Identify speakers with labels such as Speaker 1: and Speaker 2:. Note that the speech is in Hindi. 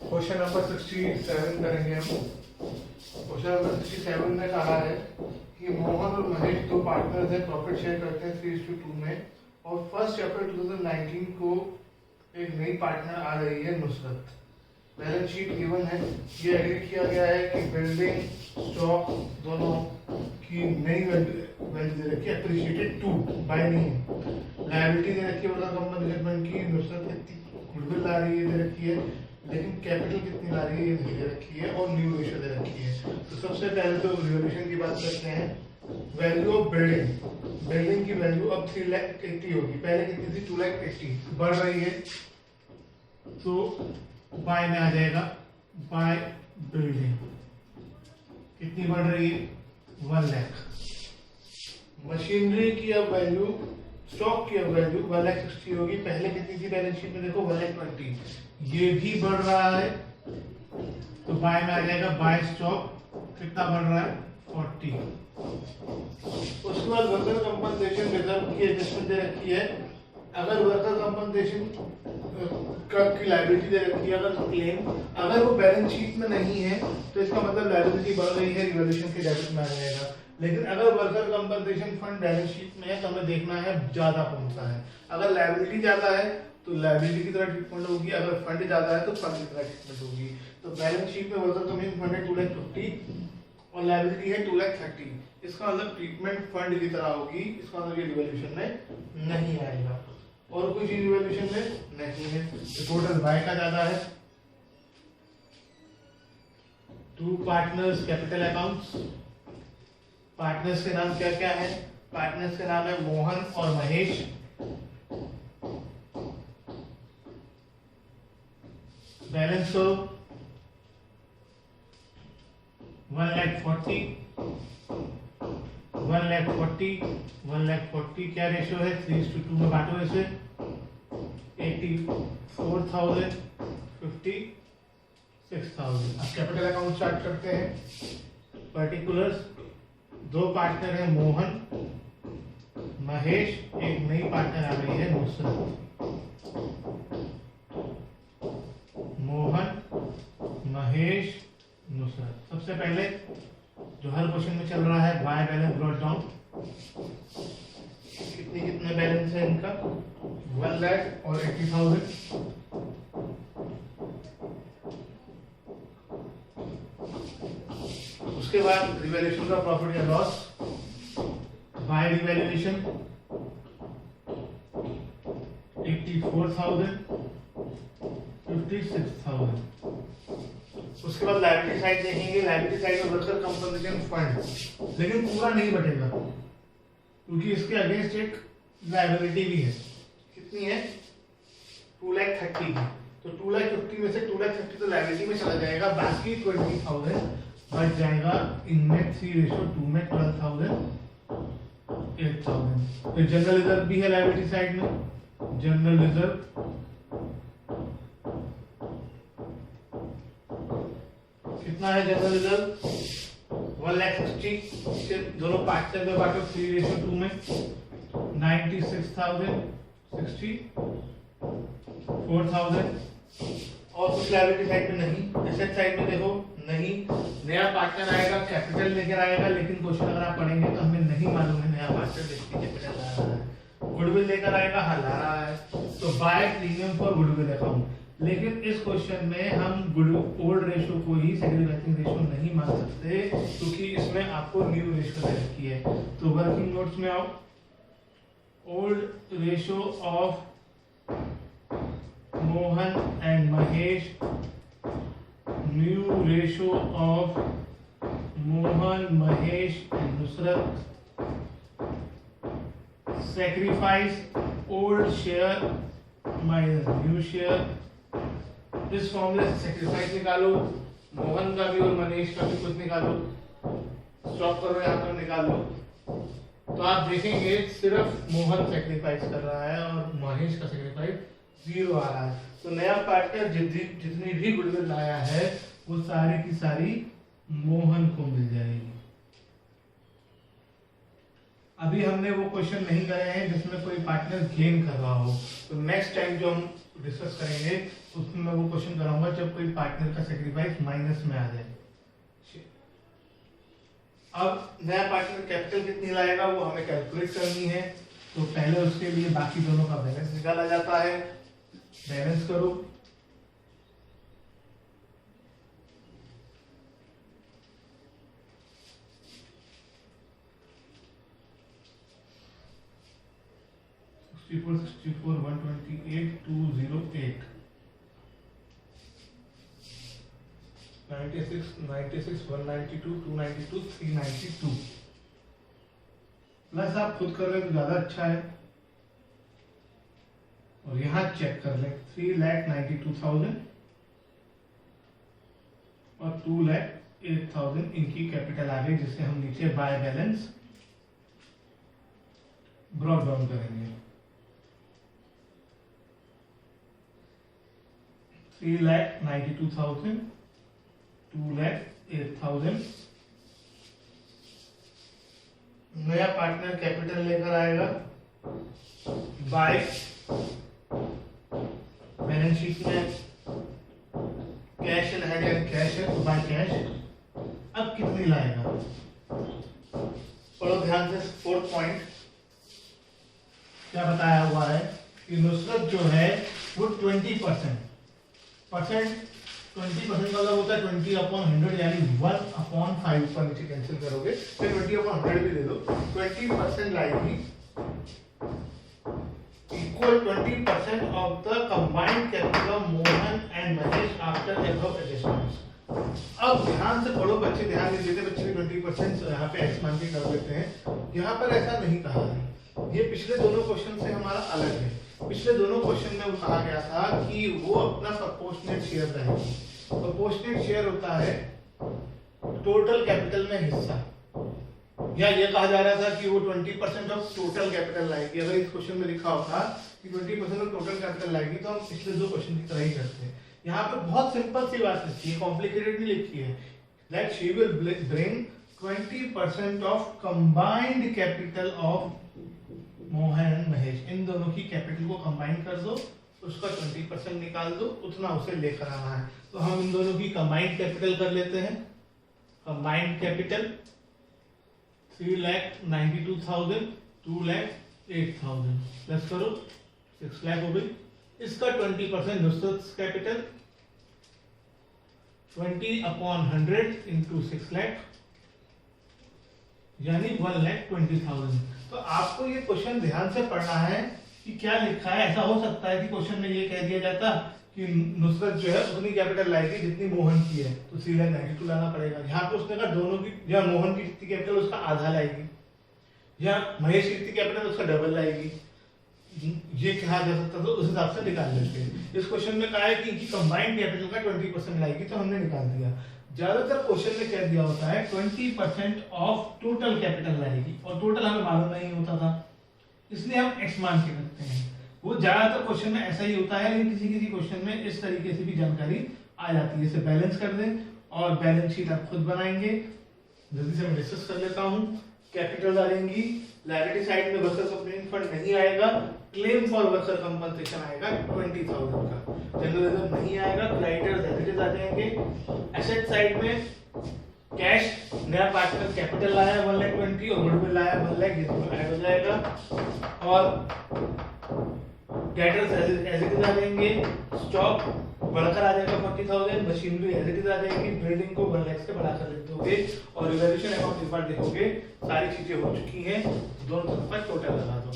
Speaker 1: क्वेश्चन नंबर 67 करेंगे हम। क्वेश्चन नंबर 67 में कहा है कि मोहन और महेश दो पार्टनर्स हैं, प्रॉफिट शेयर करते हैं 3:2 में, और फर्स्ट अप्रैल 2019 को एक नई पार्टनर आ रही है नुसरत। बैलेंस शीट गिवन है, ये एग्री किया गया है कि बिल्डिंग स्टॉक दोनों की नई वैल्यू दे रखी है, अप्रिशिएटेड 2 बाय नहीं। लायबिलिटी दे रखी है वर्कर कंपनसेशन की, नुसरत कितनी गुडविल ला रही है दे रखी है, लेकिन कैपिटल कितनी ला रही है ये नहीं दे रखी है, और न्यू रेशियो दे रखी है। तो सबसे पहले तो रिवोल्यूशन की बात करते हैं। वैल्यू ऑफ बिल्डिंग की वैल्यू अब 380 होगी, पहले कितनी थी 280, बढ़ रही है तो बाय में आ जाएगा, बाय बिल्डिंग कितनी बढ़ रही है 1 लाख। मशीनरी की अब वैल्यू, स्टॉक की अब वैल्यू 1,60,000 होगी, पहले कितनी थी बैलेंस शीट में देखो 1,20,000, ये भी बढ़ रहा है तो बाय में आ जाएगा, बाय स्टॉक कितना बढ़ रहा है 40। उसके बाद वर्कर कंपनसेशन रिजर्व की एडजस्टमेंट दे रखी है। अगर वर्कर कंपनसेशन की लायबिलिटी दे रखी है, अगर क्लेम अगर वो बैलेंस शीट में नहीं है तो इसका मतलब लायबिलिटी बढ़ रही है, रिवोल्यूशन के डेबिट में आ जाएगा। लेकिन अगर worker compensation fund balance sheet में है तो हमें देखना है ज्यादा कौन सा है। अगर लायबिलिटी ज्यादा है तो लायबिलिटी की तरह ट्रीटमेंट होगी, अगर फंड ज्यादा है तो फंड की तरह ट्रीटमेंट होगी। तो बैलेंस शीट में वर्कर कंपनसेशन फंड है 2,50,000 और लायबिलिटी है 2,30,000, इसका मतलब ट्रीटमेंट फंड की तरह होगी, इसका मतलब ये रिवोल्यूशन में नहीं आएगा। और कोई चीज रिवोल्यूशन में नहीं है। तो टोटल बाय का ज्यादा है। 2 पार्टनर्स कैपिटल अकाउंट्स। पार्टनर्स के नाम क्या क्या है? पार्टनर्स के नाम है मोहन और महेश। बैलेंस हो 1,40,000, 1,40,000 क्या रेशियो है 3:2 में बांटो इसे, 84,000, 56,000। अब कैपिटल अकाउंट स्टार्ट करते हैं। पर्टिकुलर्स, 2 पार्टनर है मोहन महेश, एक नई पार्टनर आ रही है नुसरत। मोहन महेश नुसरत। सबसे पहले जो हर क्वेश्चन में चल रहा है, बाय बैलेंस ब्रॉट डाउन। कितने बैलेंस है इनका 1 लाख और 80,000। उसके बाद रिवैल्यूएशन का प्रॉफिट या लॉस, बाय रिवैल्यूएशन 84,000, 56,000। उसके बाद लायबिलिटी साइड देखेंगे। लायबिलिटी साइड में वर्कर कंपनसेशन फंड, लेकिन पूरा नहीं बटेगा क्योंकि इसके अगेंस्ट एक लायबिलिटी भी है। कितनी है 2,30,000 की। तो 2,50,000 में से 2,30,000 तो लायबिलिटी में चला जाएगा, बाकी 20,000 बच जाएगा इनमें 3:2 में 12,000, 8,000। फिर जनरल रिजर्व भी है लायबिलिटी साइड में। जनरल रिजर्व कितना है? जनरल रिजर्व 1,60,000, दोनों पार्टनर में बांटो 3:2 में 96,000, 64,000। और कुछ लायबिलिटी साइड में नहीं। एसेट साइड में देखो नहीं, नया पार्टनर आएगा कैपिटल लेकर आएगा, लेकिन क्वेश्चन अगर आप पढ़ेंगे तो हमें नहीं मालूम है नया पार्टनर कितनी कैपिटल ला रहा है। गुडविल लेकर आएगा, हाँ ला रहा है, तो by premium for goodwill account. लेकिन इस क्वेश्चन में हम ओल्ड रेशो को ही सेग्रीगेटिंग रेशो नहीं मान सकते क्योंकि इसमें आपको न्यू रेशो दे रखी है। तो वर्किंग नोट्स में आओ, old ratio of Mohan and Mahesh, new ratio of Mohan Mahesh and Nusrat, sacrifice old share minus new share। इस फॉर्मूले से सैक्रिफाइस निकालो, मोहन का भी और मनीष का भी कुछ निकालो, स्टॉप करो यहाँ पर निकाल लो। तो आप देखेंगे सिर्फ मोहन सैक्रिफाइस कर रहा है और महेश का सैक्रिफाइस 0 आ रहा है। तो नया पार्टनर जितनी भी गुडविल लाया है वो सारी की सारी मोहन को मिल जाएगी। अभी हमने वो क्वेश्चन नहीं करे हैं जिसमें कोई पार्टनर गेन कर रहा हो, तो नेक्स्ट टाइम जो हम डिस्कस करेंगे उसमें मैं वो क्वेश्चन कराऊंगा जब कोई पार्टनर का सेक्रीफाइस माइनस में आ जाए। अब नया पार्टनर कैपिटल कितनी लाएगा वो हमें कैलकुलेट करनी है, तो पहले उसके लिए बाकी दोनों का बैलेंस निकाला जाता है। बैलेंस करो, $64, $64, $128, $208, $96, $96, $192, $292, $392। प्लस आप खुद कर रहे तो ज्यादा अच्छा है, और यहां चेक कर लें 3,92,000 और 2,08,000 इनकी कैपिटल आ गई, जिससे हम नीचे बाय बैलेंस ब्रॉट डाउन करेंगे। 3,92,000, 2,08,000। नया पार्टनर कैपिटल लेकर आएगा बाय बैलेंस शीट में cash in hand and cash है, तो बाय कैश। अब कितनी लाएगा, पढ़ो ध्यान से। 4th पॉइंट क्या बताया हुआ है कि नुसरत जो है वो 20% मतलब होता है 20/100, यानी 1/5 ऊपर नीचे कैंसिल करोगे, फिर 20/100 भी दे दो। 20% लाएगी equal 20% of the combined capital of Mohan and Mahesh after above adjustments. अब ध्यान से पढ़ो बच्चे, ध्यान नहीं देते बच्चे, 20% यहाँ पे एक्स मान के कर देते हैं। यहाँ पर ऐसा नहीं कहा है, ये पिछले दोनों क्वेश्चन से हमारा अलग है। पिछले दोनों क्वेश्चन में वो कहा गया था कि वो अपना प्रोपोर्शनेट शेयर रहेगी। प्रोपोर्शनेट शेयर होता है टोटल कैपिटल में हिस्सा, या ये कहा जा रहा था कि वो 20% ऑफ टोटल कैपिटल लाएगी। अगर इस क्वेश्चन में लिखा होता कि 20% ऑफ टोटल कैपिटल लाएगी तो हम पिछले दो क्वेश्चन की तरह ही करते हैं। यहाँ पे बहुत सिंपल सी बात लिखी है, कॉम्प्लिकेटेड नहीं लिखी है। That she will bring 20% of combined capital of Mohan and Mahesh. इन दोनों की कैपिटल को कंबाइन कर दो, उसका 20% निकाल दो, उतना उसे लेकर आना है। तो हम इन दोनों की कंबाइंड कैपिटल कर लेते हैं। कंबाइंड कैपिटल 3,92,000, 2,08,000 प्लस करो 6 लाख हो गई। इसका 20% नुसरत कैपिटल 20/100 इंटू 6 लाख यानी 1,20,000। तो आपको ये क्वेश्चन ध्यान से पढ़ना है कि क्या लिखा है। ऐसा हो सकता है कि क्वेश्चन में ये कह दिया जाता कि नुसरत जो है उतनी कैपिटल लाएगी जितनी मोहन की है, तो 3,92 लाना पड़ेगा। यहाँ पे उसने कहा दोनों की, या मोहन की जितनी कैपिटल उसका आधा लाएगी, या महेश की जितनी कैपिटल उसका डबल लाएगी। ये कहा जा सकता, तो उस हिसाब से निकाल लेते हैं। इस क्वेश्चन में कहा है कि इनकी कंबाइंड कैपिटल का 20% लाएगी, तो हमने निकाल दिया। ज्यादातर क्वेश्चन में कह दिया होता है 20% ऑफ टोटल कैपिटल लाएगी, और टोटल हमें मालूम नहीं होता था, इसलिए हम एक्स मान के रखते हैं। वो ज्यादातर क्वेश्चन में ऐसा ही होता है, लेकिन किसी किसी क्वेश्चन में इस तरीके से भी जानकारी आ जाती है। इसे बैलेंस कर दें और बैलेंस शीट आप खुद बनाएंगे। जल्दी से मैं डिस्कस कर लेता हूँ। कैपिटल डालेंगी, लायबिलिटी साइड में वर्कर कंपनी फंड नहीं आएगा, क्लेम फॉर वर्कर कंपनसेशन आएगा 20,000 का, जनरल रिजर्व नहीं आएगा, क्रेडिटर्स एज इट इज आ जाएंगे। एसेट साइड में कैश, नया पार्टनर कैपिटल लाया 1,20,000 और गुडविल लाया 1,00,000, ये दोनों ऐड हो जाएगा। और डेटर्स एज इट इज आ जाएंगे, स्टॉक बढ़कर आ जाएगा 40,000, मशीनरी एज इट इज आ जाएगी, बिल्डिंग को 1,00,000 से बढ़ाकर लिख दोगे, और रिवैल्यूएशन अकाउंट इस बार देखोगे सारी चीजें हो चुकी हैं, दोनों तरफ का टोटल लगा दो।